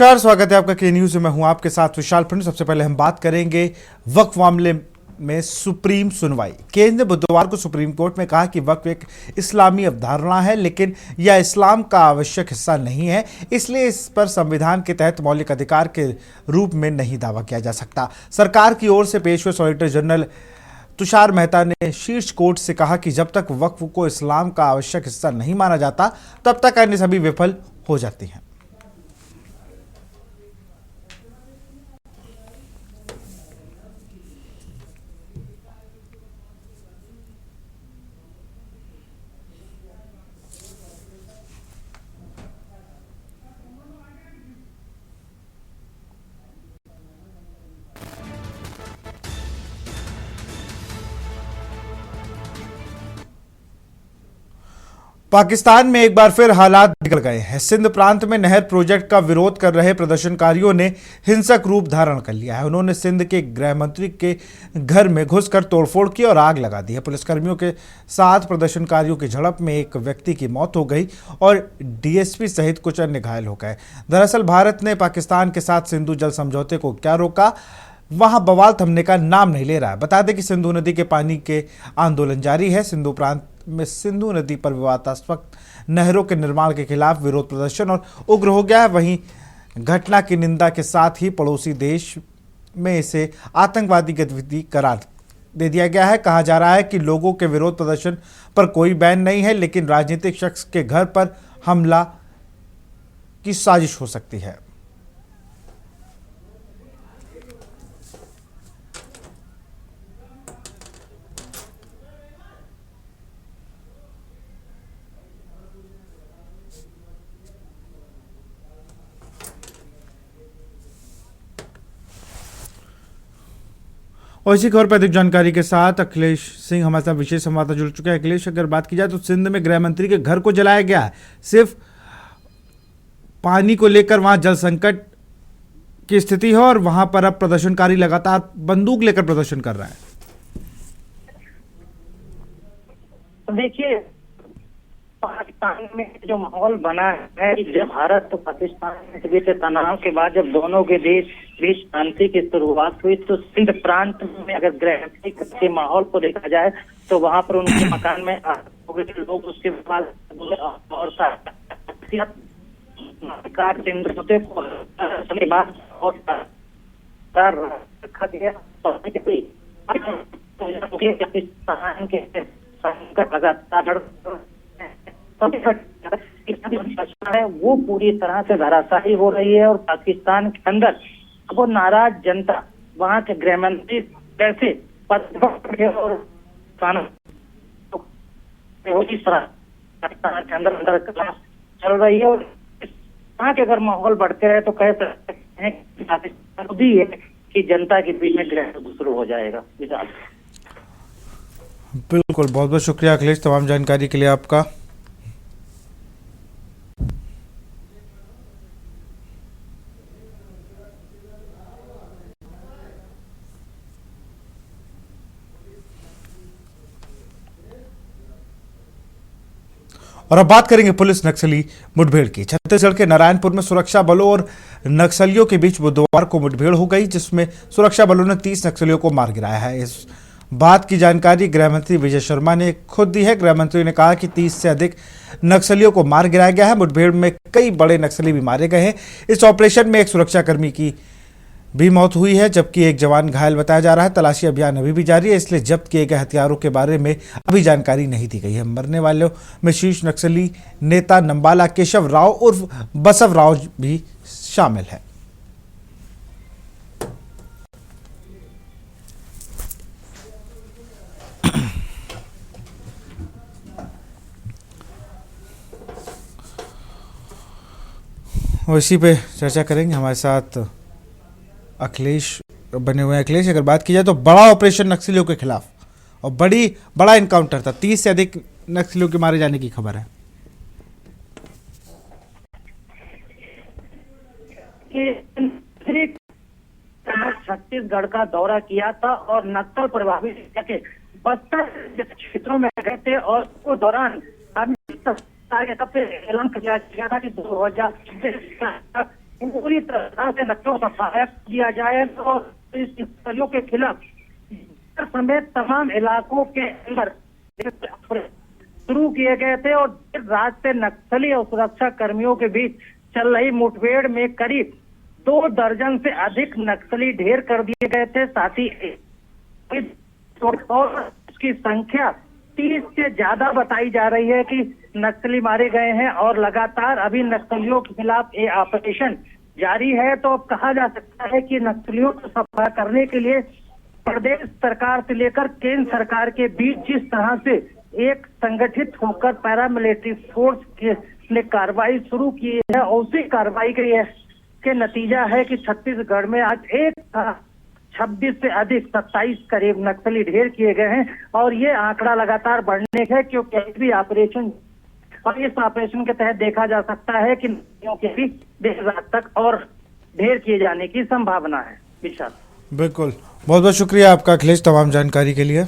नमस्कार, स्वागत है आपका के न्यूज में। मैं हूं आपके साथ विशाल। फ्रेंड, सबसे पहले हम बात करेंगे वक्फ मामले में सुप्रीम सुनवाई। केंद्र ने बुधवार को सुप्रीम कोर्ट में कहा कि वक्फ एक इस्लामी अवधारणा है, लेकिन यह इस्लाम का आवश्यक हिस्सा नहीं है, इसलिए इस पर संविधान के तहत मौलिक अधिकार के रूप में नहीं दावा किया जा सकता। सरकार की ओर से पेश हुए सॉलिसिटर जनरल तुषार मेहता ने शीर्ष कोर्ट से कहा कि जब तक वक्फ को इस्लाम का आवश्यक हिस्सा नहीं माना जाता, तब तक अन्य सभी विफल हो जाती हैं। पाकिस्तान में एक बार फिर हालात बिगड़ गए हैं। सिंध प्रांत में नहर प्रोजेक्ट का विरोध कर रहे प्रदर्शनकारियों ने हिंसक रूप धारण कर लिया है। उन्होंने सिंध के गृह मंत्री के घर में घुसकर तोड़फोड़ की और आग लगा दी है। पुलिसकर्मियों के साथ प्रदर्शनकारियों की झड़प में एक व्यक्ति की मौत हो गई और डीएसपी सहित कुछ अन्य घायल हो गए। दरअसल भारत ने पाकिस्तान के साथ सिंधु जल समझौते को क्या रोका, वहां बवाल थमने का नाम नहीं ले रहा है। बता दें कि सिंधु नदी के पानी के आंदोलन जारी है। सिंधु प्रांत में सिंधु नदी पर विवादास्पद नहरों के निर्माण के खिलाफ विरोध प्रदर्शन और उग्र हो गया है। वहीं घटना की निंदा के साथ ही पड़ोसी देश में इसे आतंकवादी गतिविधि करार दे दिया गया है। कहा जा रहा है कि लोगों के विरोध प्रदर्शन पर कोई बैन नहीं है, लेकिन राजनीतिक शख्स के घर पर हमला की साजिश हो सकती है। और इसी खबर पर अधिक जानकारी के साथ अखिलेश सिंह हमारे साथ विशेष संवाददाता जुड़ चुके हैं। अखिलेश, अगर बात की जाए तो सिंध में गृह मंत्री के घर को जलाया गया है, सिर्फ पानी को लेकर वहां जल संकट की स्थिति है और वहां पर अब प्रदर्शनकारी लगातार बंदूक लेकर प्रदर्शन कर रहा है। देखिए, पाकिस्तान में जो माहौल बना है, जब भारत तो पाकिस्तान के बीच तनाव के बाद जब दोनों के देश बीच शांति की शुरुआत हुई, तो सिंध प्रांत में अगर गृह के माहौल को देखा जाए तो वहां पर उनके मकान में लोग उसके बाद और रखा गया। पाकिस्तान के संकट लगातार है वो पूरी तरह से धराशायी हो रही है और पाकिस्तान के अंदर वो नाराज जनता, वहां के गृह मंत्री कैसे और पाकिस्तान के अंदर चल रही है। और वहां के अगर माहौल बढ़ते रहे तो कह सकते हैं कि पाकिस्तान भी है कि जनता के बीच में गृह शुरू हो जाएगा। बिल्कुल, बहुत बहुत शुक्रिया अखिलेश, तमाम जानकारी के लिए आपका। और अब बात करेंगे पुलिस नक्सली मुठभेड़ की। छत्तीसगढ़ के नारायणपुर में सुरक्षा बलों और नक्सलियों के बीच बुधवार को मुठभेड़ हो गई, जिसमें सुरक्षा बलों ने 30 नक्सलियों को मार गिराया है। इस बात की जानकारी गृह मंत्री विजय शर्मा ने खुद दी है। गृह मंत्री ने कहा कि 30 से अधिक नक्सलियों को मार गिराया गया है। मुठभेड़ में कई बड़े नक्सली भी मारे गए हैं। इस ऑपरेशन में एक सुरक्षाकर्मी की भी मौत हुई है, जबकि एक जवान घायल बताया जा रहा है। तलाशी अभियान अभी भी जारी है, इसलिए जब्त किए गए हथियारों के बारे में अभी जानकारी नहीं दी गई है। मरने वालों में शीर्ष नक्सली नेता नंबाला केशव राव उर्फ बसव राव भी शामिल है। और इसी पे चर्चा करेंगे, हमारे साथ अखिलेश बने हुए हैं। अखिलेश, अगर बात की जाए तो बड़ा ऑपरेशन नक्सलियों के खिलाफ और बड़ा इनकाउंटर था, 30 से अधिक नक्सलियों के मारे जाने की खबर है। छत्तीसगढ़ का दौरा किया था और नक्सल प्रभावित बस्तर क्षेत्रों में गए थे और उस दौरान ऐलान किया गया था कि 2026 पूरी तरह से नक्सलियों को सहायक किया जाए और इस नक्सलियों के खिलाफ समेत तमाम इलाकों के अंदर शुरू किए गए थे और देर रात से नक्सली और सुरक्षा कर्मियों के बीच चल रही मुठभेड़ में करीब 2 दर्जन से अधिक नक्सली ढेर कर दिए गए थे। साथ ही और उसकी संख्या 30 से ज्यादा बताई जा रही है कि नक्सली मारे गए हैं और लगातार अभी नक्सलियों के खिलाफ ये ऑपरेशन जारी है। तो अब कहा जा सकता है कि नक्सलियों को सफा करने के लिए प्रदेश सरकार से लेकर केंद्र सरकार के बीच जिस तरह से एक संगठित होकर पैरामिलिट्री फोर्स ने कार्रवाई शुरू की है, उसी कार्रवाई के नतीजा है कि छत्तीसगढ़ में आज 26 से अधिक 27 करीब नक्सली ढेर किए गए हैं और ये आंकड़ा लगातार बढ़ने है क्योंकि भी ऑपरेशन और इस ऑपरेशन के तहत देखा जा सकता है कि नक्सलियों के भी देर रात तक और ढेर किए जाने की संभावना है। विशाल, बिल्कुल, बहुत बहुत शुक्रिया आपका अखिलेश तमाम जानकारी के लिए।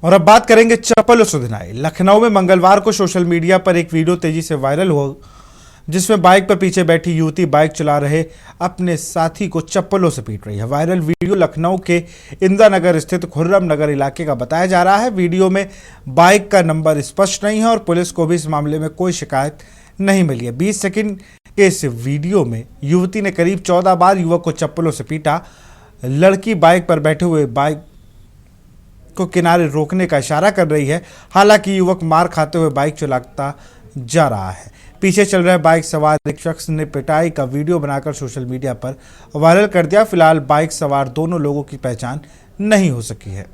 और अब बात करेंगे चप्पलों से धुनाई। लखनऊ में मंगलवार को सोशल मीडिया पर एक वीडियो तेजी से वायरल हुआ जिसमें बाइक पर पीछे बैठी युवती बाइक चला रहे अपने साथी को चप्पलों से पीट रही है। वायरल वीडियो लखनऊ के इंदिरा नगर स्थित खुर्रम नगर इलाके का बताया जा रहा है। वीडियो में बाइक का नंबर स्पष्ट नहीं है और पुलिस को भी इस मामले में कोई शिकायत नहीं मिली है। 20 सेकंड के इस वीडियो में युवती ने करीब 14 बार युवक को चप्पलों से पीटा। लड़की बाइक पर बैठे हुए बाइक को किनारे रोकने का इशारा कर रही है। हालांकि युवक मार खाते हुए बाइक चलाता जा रहा है। पीछे चल रहे बाइक सवार एक शख्स ने पिटाई का वीडियो बनाकर सोशल मीडिया पर वायरल कर दिया। फिलहाल बाइक सवार दोनों लोगों की पहचान नहीं हो सकी है।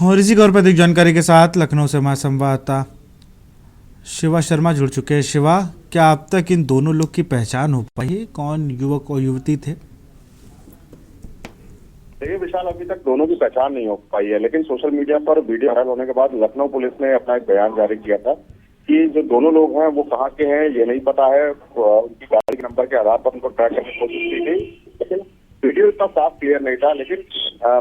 और इसी खबर पर अधिक जानकारी के साथ लखनऊ से हमारे संवाददाता शिवा शर्मा जुड़ चुके हैं। शिवा, क्या अब तक इन दोनों लोग की पहचान हो पाई है? कौन युवक और युवती थे? देखिए विशाल, अभी तक दोनों की पहचान नहीं हो पाई है, लेकिन सोशल मीडिया पर वीडियो वायरल होने के बाद लखनऊ पुलिस ने अपना एक बयान जारी किया था कि जो दोनों लोग हैं वो कहाँ के हैं ये नहीं पता है। उनकी गाड़ी के नंबर के आधार पर उनको ट्रैक करने की कोशिश की गई, लेकिन वीडियो इतना साफ क्लियर नहीं था। लेकिन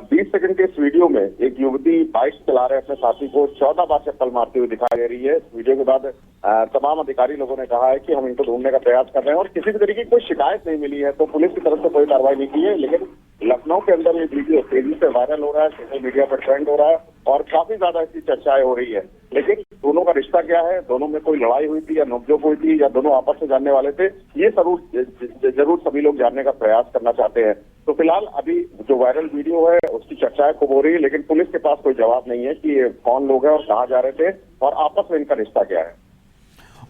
20 सेकंड के इस वीडियो में एक युवती बाइक चला रहे अपने साथी को 14 बार चप्पल मारती हुई दिखाई दे रही है। इस वीडियो के बाद तमाम अधिकारी लोगों ने कहा है कि हम इनको ढूंढने का प्रयास कर रहे हैं और किसी भी तरीके की कोई शिकायत नहीं मिली है, तो पुलिस की तरफ से कोई कार्रवाई नहीं की है। लेकिन लखनऊ के अंदर ये वीडियो तेजी से वायरल हो रहा है, सोशल मीडिया पर ट्रेंड हो रहा है और काफी ज्यादा इसकी चर्चाएं हो रही है। लेकिन दोनों का रिश्ता क्या है, दोनों में कोई लड़ाई हुई थी या नोकझोंक हुई थी या दोनों आपस में जानने वाले थे, ये जरूर सभी लोग जानने का प्रयास करना चाहते हैं। तो फिलहाल अभी जो वायरल वीडियो है उसकी चर्चाएं खूब हो रही है, लेकिन पुलिस के पास कोई जवाब नहीं है कि ये कौन लोग हैं और कहाँ जा रहे थे और आपस में इनका रिश्ता क्या है।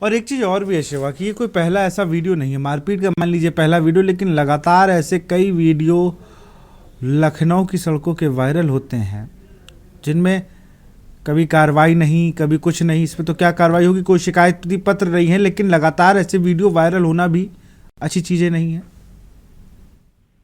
और एक चीज़ और भी है शिवा कि ये कोई पहला ऐसा वीडियो नहीं है मारपीट का, मान लीजिए पहला वीडियो, लेकिन लगातार ऐसे कई वीडियो लखनऊ की सड़कों के वायरल होते हैं जिनमें कभी कार्रवाई नहीं, कभी कुछ नहीं। इस पर तो क्या कार्रवाई होगी, कोई शिकायत पत्र नहीं है, लेकिन लगातार ऐसे वीडियो वायरल होना भी अच्छी चीज़ें नहीं है।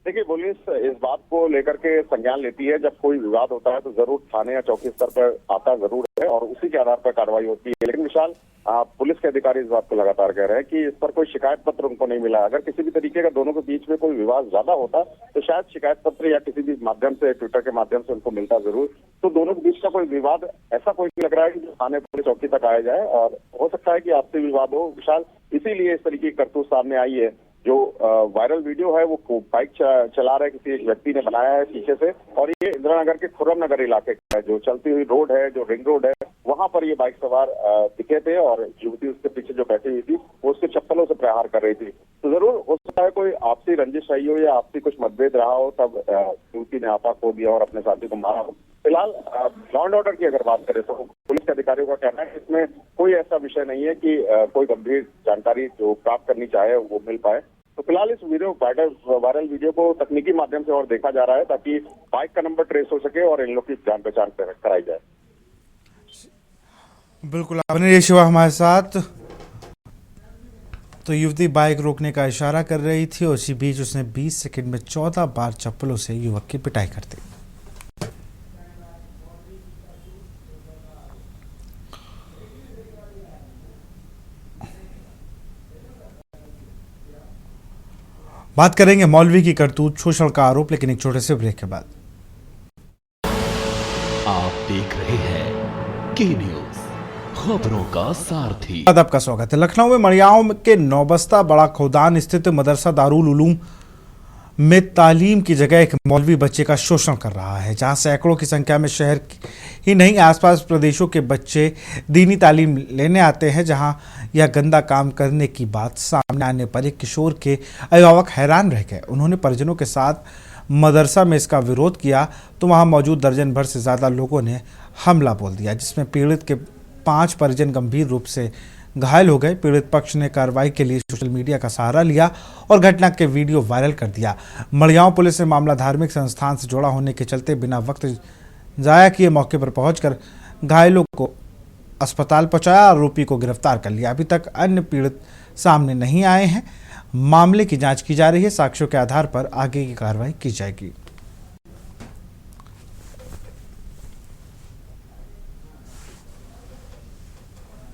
देखिए पुलिस इस बात को लेकर के संज्ञान लेती है, जब कोई विवाद होता है तो जरूर थाने या चौकी स्तर पर आता जरूर है और उसी के आधार पर कार्रवाई होती है। लेकिन विशाल, पुलिस के अधिकारी इस बात को लगातार कह रहे हैं कि इस पर कोई शिकायत पत्र उनको नहीं मिला। अगर किसी भी तरीके का दोनों के बीच में कोई विवाद ज्यादा होता तो शायद शिकायत पत्र या किसी भी माध्यम से, ट्विटर के माध्यम से उनको मिलता जरूर। तो दोनों के बीच का कोई विवाद ऐसा कोई नहीं लग रहा है कि थाने पुलिस चौकी तक आया जाए, और हो सकता है कि आपसी विवाद हो विशाल, इसीलिए इस तरीके की करतूत सामने आई है। जो वायरल वीडियो है वो बाइक चला रहे किसी एक व्यक्ति ने बनाया है पीछे से, और ये इंदिरा नगर के खुर्रम नगर इलाके का है, जो चलती हुई रोड है, जो रिंग रोड है, वहां पर ये बाइक सवार दिखे थे और युवती उसके पीछे जो बैठी हुई थी वो उसके चप्पलों से प्रहार कर रही थी। तो जरूर हो सकता है कोई आपसी रंजिश रही हो या आपसी कुछ मतभेद रहा हो, तब युवती ने आपा खो दिया और अपने साथी को मारा हो। फिलहाल लॉ एंड ऑर्डर की अगर बात करें तो पुलिस के अधिकारियों का कहना है कि इसमें कोई ऐसा विषय नहीं है कि कोई गंभीर जानकारी जो प्राप्त करनी चाहे वो मिल पाए। तो फिलहाल इस वायरल वीडियो को तकनीकी माध्यम से और देखा जा रहा है ताकि बाइक का नंबर ट्रेस हो सके और इन लोग की जान पहचान कराई जाए। बिल्कुल, आपने ये शिवा हमारे साथ। तो युवती बाइक रोकने का इशारा कर रही थी और इसी बीच उसने 20 सेकंड में 14 बार चप्पलों से युवक की पिटाई कर दी। बात करेंगे मौलवी की करतूत, शोषण का आरोप, लेकिन एक छोटे से ब्रेक के बाद। आप देख रहे हैं के न्यूज, खबरों का सारथी। आपका स्वागत है। लखनऊ में मड़ियाओं के नौबस्ता बड़ा खौदान स्थित मदरसा दारुल उलूम में तालीम की जगह एक मौलवी बच्चे का शोषण कर रहा है, जहां सैकड़ों की संख्या में शहर ही नहीं आसपास प्रदेशों के बच्चे दीनी तालीम लेने आते हैं। जहां यह गंदा काम करने की बात सामने आने पर एक किशोर के अभिभावक हैरान रह गए। उन्होंने परिजनों के साथ मदरसा में इसका विरोध किया तो वहां मौजूद दर्जन भर से ज़्यादा लोगों ने हमला बोल दिया, जिसमें पीड़ित के 5 परिजन गंभीर रूप से घायल हो गए। पीड़ित पक्ष ने कार्रवाई के लिए सोशल मीडिया का सहारा लिया और घटना के वीडियो वायरल कर दिया। मड़ियाओं पुलिस ने मामला धार्मिक संस्थान से जुड़ा होने के चलते बिना वक्त जाया किए मौके पर पहुंचकर घायलों को अस्पताल पहुंचाया, आरोपी को गिरफ्तार कर लिया। अभी तक अन्य पीड़ित सामने नहीं आए हैं। मामले की जांच की जा रही है। साक्ष्यों के आधार पर आगे की कार्रवाई की जाएगी।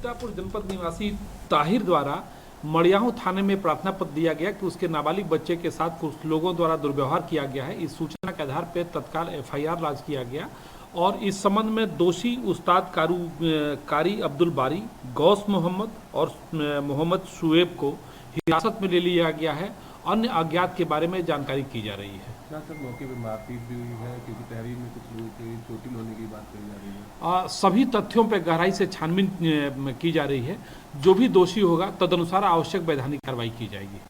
सीतापुर जनपद निवासी ताहिर द्वारा मड़ियाहू थाने में प्रार्थना पत्र दिया गया कि उसके नाबालिग बच्चे के साथ कुछ लोगों द्वारा दुर्व्यवहार किया गया है। इस सूचना के आधार पर तत्काल एफआईआर लॉन्च किया गया और इस संबंध में दोषी उस्ताद कारी अब्दुल बारी, गौस मोहम्मद और मोहम्मद शुएब को हिरासत में ले लिया गया है। अन्य अज्ञात के बारे में जानकारी की जा रही है। सर मौके पर मारपीट भी हुई है क्योंकि तहरीर में कुछ लोगों के चोटिल होने की बात कही जा रही है। सभी तथ्यों पर गहराई से छानबीन की जा रही है। जो भी दोषी होगा तदनुसार आवश्यक वैधानिक कार्रवाई की जाएगी।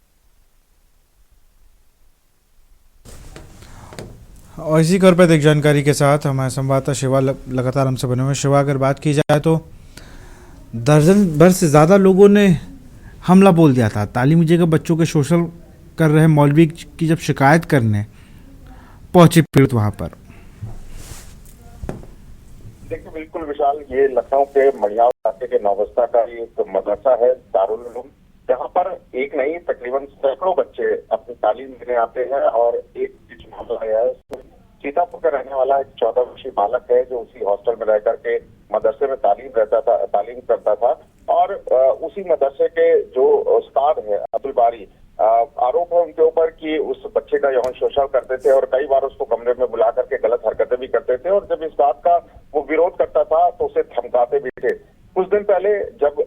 और इसी खबर पर एक जानकारी के साथ हमारे संवाददाता शिवा लगातार हमसे बने हुए। शिवा, अगर बात की जाए तो दर्जन भर से ज़्यादा लोगों ने हमला बोल दिया था। तालीमी जगह बच्चों के शोषण कर रहे मौलवी की जब शिकायत करने पहुंचे पीड़ित वहां पर। देखिए बिल्कुल विशाल, ये लखनऊ के मड़ियाव इलाके के नौबस्ता का एक मदरसा है दारुल उलूम, जहाँ पर एक नहीं तकरीबन सैकड़ों बच्चे अपनी तालीम लेने आते हैं। और एक मामला आया है, सीतापुर का रहने वाला एक 14 वर्षीय बालक है जो उसी हॉस्टल में रह करके मदरसे में तालीम करता था और उसी मदरसे के जो उस्ताद है अब्दुल बारी, आरोप है उनके ऊपर कि उस बच्चे का यौन शोषण करते थे और कई बार उसको कमरे में बुला करके गलत हरकतें भी करते थे। और जब इस बात का वो विरोध करता था तो उसे धमकाते भी थे। कुछ दिन पहले जब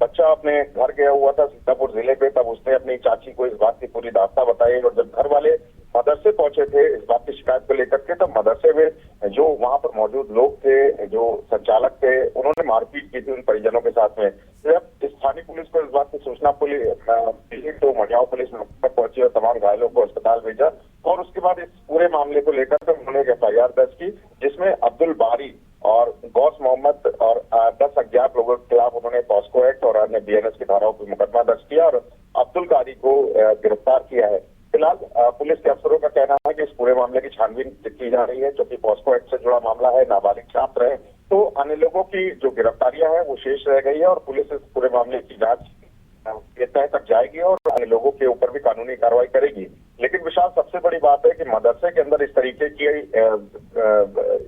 बच्चा अपने घर गया हुआ था सीतापुर जिले पे, तब उसने अपनी चाची को इस बात की पूरी दास्तां बताई और जब घर वाले मदरसे पहुंचे थे इस बात की शिकायत को लेकर के, तब मदरसे में जो वहां पर मौजूद लोग थे, जो संचालक थे, उन्होंने मारपीट की थी उन परिजनों के साथ में। जब स्थानीय पुलिस को इस बात की सूचना मिली तो मड़ियाव पुलिस मौके पर पहुंची और तमाम घायलों को अस्पताल भेजा और उसके बाद इस पूरे मामले को लेकर उन्होंने एक एफआईआर दर्ज की, जिसमें अब्दुल बारी और गौस मोहम्मद और 10 अज्ञात लोगों के खिलाफ उन्होंने पॉस्को एक्ट और अन्य बीएनएस की धाराओं पर मुकदमा दर्ज किया और अब्दुल कारी को गिरफ्तार किया है। फिलहाल पुलिस के अफसरों का कहना है कि इस पूरे मामले की छानबीन की जा रही है, क्योंकि पॉस्को एक्ट से जुड़ा मामला है, नाबालिग छात्र है, तो अन्य लोगों की जो गिरफ्तारियां हैं वो शेष रह गई है और पुलिस इस पूरे मामले की जांच तय तक जाएगी और अन्य लोगों के ऊपर भी कानूनी कार्रवाई करेगी। लेकिन विशाल, सबसे बड़ी बात है कि मदरसे के अंदर इस तरीके की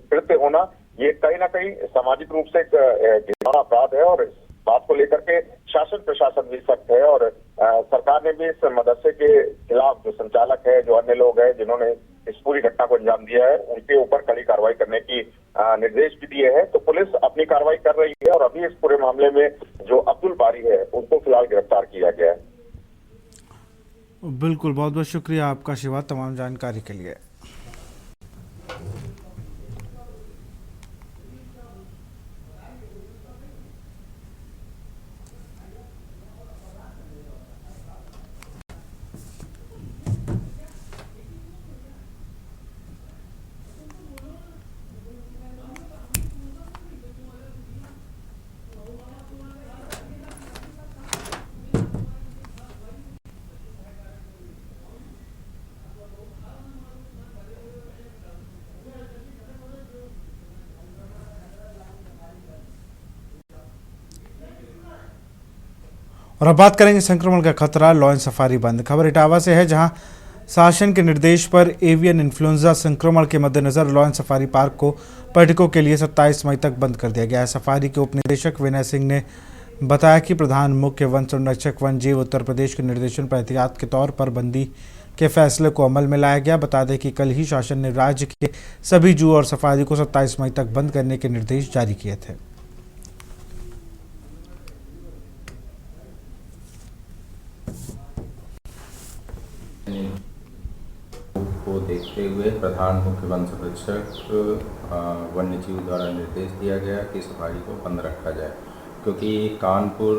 कृत्य होना ये कहीं ना कहीं सामाजिक रूप से घिनौना अपराध है और इस बात को लेकर के शासन प्रशासन भी सख्त है और सरकार ने भी इस मदरसे के खिलाफ जो संचालक है, जो अन्य लोग हैं जिन्होंने इस पूरी घटना को अंजाम दिया है, उनके ऊपर कड़ी कार्रवाई करने की निर्देश भी दिए हैं। तो पुलिस अपनी कार्रवाई कर रही है और अभी इस पूरे मामले में जो अब्दुल बारी है उनको फिलहाल गिरफ्तार किया गया है। बिल्कुल, बहुत बहुत शुक्रिया आपका शिवा तमाम जानकारी के लिए। और अब बात करेंगे संक्रमण का खतरा, लॉयन सफारी बंद। खबर इटावा से है, जहां शासन के निर्देश पर एवियन इन्फ्लुएंजा संक्रमण के मद्देनजर लॉयन सफारी पार्क को पर्यटकों के लिए 27 मई तक बंद कर दिया गया है। सफारी के उप निदेशक विनय सिंह ने बताया कि प्रधान मुख्य वन संरक्षक वन जीव उत्तर प्रदेश के निर्देशन पर एहतियात के तौर पर बंदी के फैसले को अमल में लाया गया। बता दें कि कल ही शासन ने राज्य के सभी जू और सफारी को 27 मई तक बंद करने के निर्देश जारी किए थे। को देखते हुए प्रधान मुख्य वन संरक्षक वन्य जीव द्वारा निर्देश दिया गया कि सफारी को बंद रखा जाए, क्योंकि कानपुर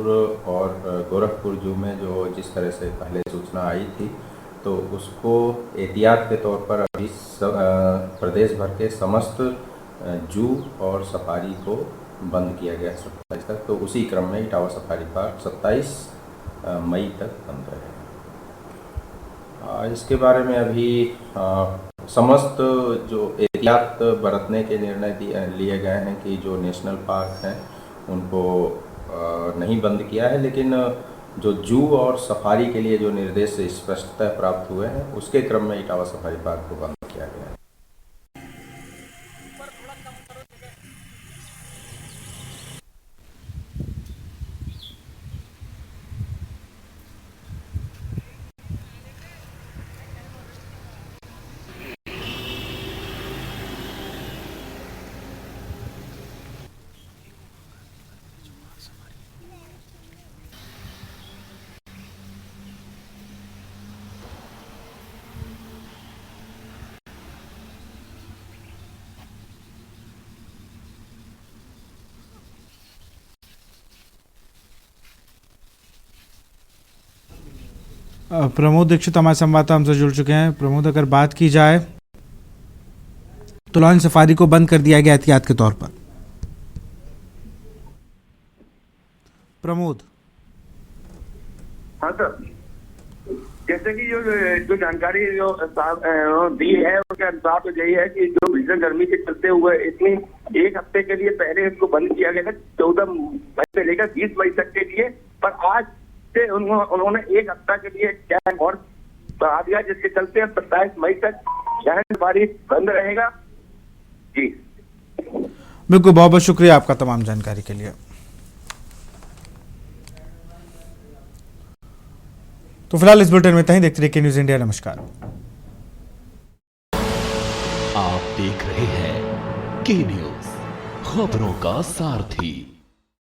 और गोरखपुर जू में जो जिस तरह से पहले सूचना आई थी, तो उसको एहतियात के तौर पर अभी प्रदेश भर के समस्त जू और सफारी को बंद किया गया 27 तक। तो उसी क्रम में इटावा सफारी पार्क 27 मई तक बंद रहेगा। इसके बारे में अभी समस्त जो एहतियात बरतने के निर्णय लिए गए हैं कि जो नेशनल पार्क हैं उनको नहीं बंद किया है, लेकिन जो जू और सफारी के लिए जो निर्देश स्पष्टता प्राप्त हुए हैं उसके क्रम में इटावा सफारी पार्क को बंद किया गया है। प्रमोद दीक्षित हमारे संवाददाता हमसे जुड़ चुके हैं। प्रमोद, अगर बात की जाए तो लॉयन सफारी को बंद कर दिया गया एहतियात के तौर पर। प्रमोद। हाँ सर, जैसे कि जो जानकारी जो दी है उसके अनुसार तो यही है कि जो भीषण गर्मी के चलते हुए इतनी एक हफ्ते के लिए पहले इसको बंद किया गया था 14 मई से लेकर 20 मई तक के लिए, पर आज से उन्होंने एक हफ्ता के लिए टाइम और बढ़ा दिया, जिसके चलते 27 मई तक लॉयन सफारी बंद रहेगा। जी बिल्कुल, बहुत बहुत शुक्रिया आपका तमाम जानकारी के लिए। तो फिलहाल इस बुलेटिन में इतना ही। देखते रहिए न्यूज़ इंडिया। नमस्कार। आप देख रहे हैं के न्यूज़, खबरों का सारथी।